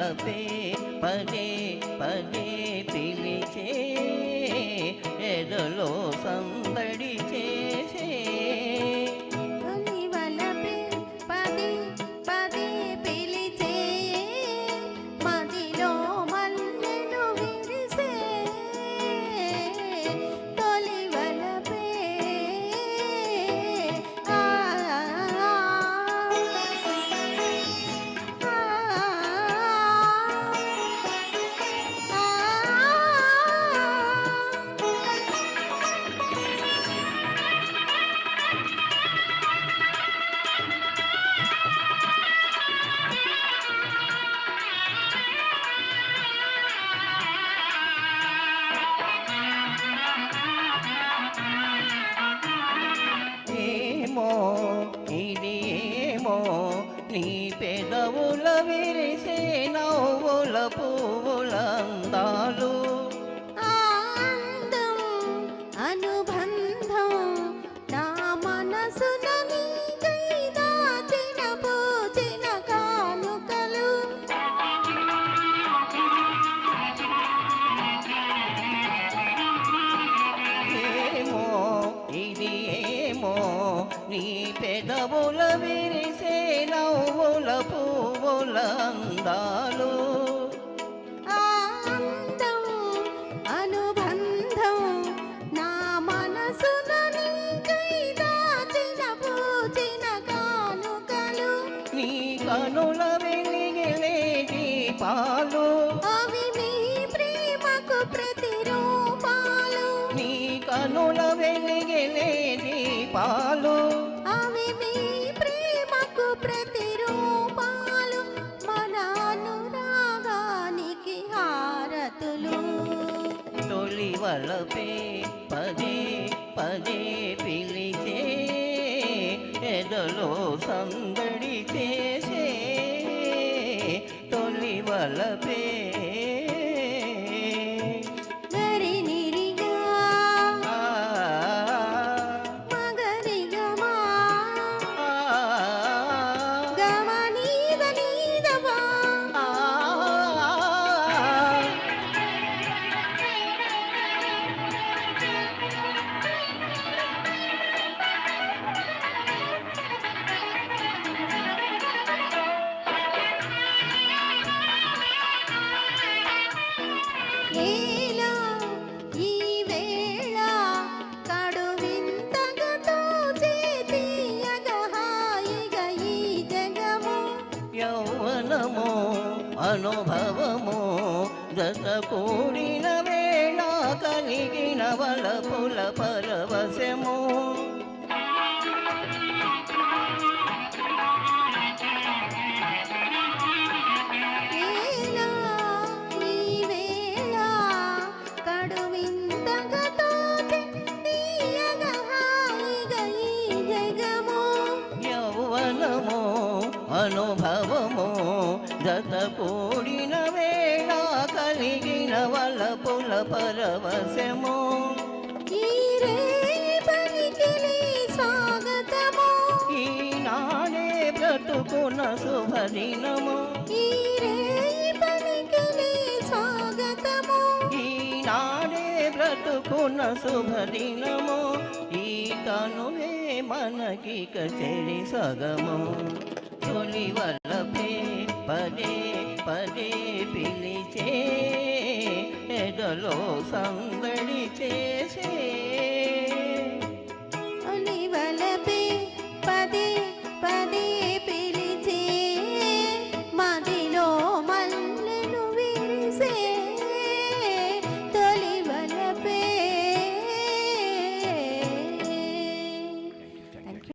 వలపే పదే పదే పిలిచే ఎదలో సందడి చేసే తొలి వలపే పదే పదే పిలిచే మదిలో మల్లెలు విరిసే తొలి వలపే ఆ ఏమో ఇది ఏమో నీ పెదవుల విరిసే నవ్వుల పువ్వుల అందాలు ఆనందం అనుబంధం నా మనసున నీకై దాచిన పూచిన కానుకలు ఏమో ఇది ఏమో నీ పెదవుల విరిసే నవ్వుల పువ్వుల అందాలు ఆనందం అనుబంధం నా మనసున నీకై దాచిన పూచిన కానుకలు నీ కనుల వెలిగిలే దీపాలు అవి మీ ప్రేమకు ప్రతిరూపాలు నీ కనుల వెలిగిలే దీపాలు అవి మీ ప్రేమకు ప్రతిరూపాలు మన అనురాగానికి హారతులు తొలి వలపే పదే పదే పిలిచే ఎదలో సందడి చేసే తొలి వలపే గరి నిరిగా ఆ, మగరిగమా ఆ, గమ నీద నీదమా ఆ. ఏలా ఈ వేళ కడువింతగా తోచే తీయగా హాయిగా ఈ జగము యౌవనము అనుభవము జత కూడిన వేళ కలిగిన వలపుల పరవశము ఏలా ఈ వేళ కడువింతగా తోచే తీయగా హాయిగా ఈ జగము యౌవనము అనుభవము జత కూడిన వేళ కలిగిన వలపుల పరవశము ఈ రేపటికిలి స్వాగతము ఈనాడే బ్రతుకున శుభదినము ఈ రేపటికిలి స్వాగతము ఈనాడే బ్రతుకున శుభదినము ఈ తనువే మనకిక చెరి సగము తొలి వలపే పదే పదే పిలిచే ఎదలో సందడి చేసే తొలి వలపే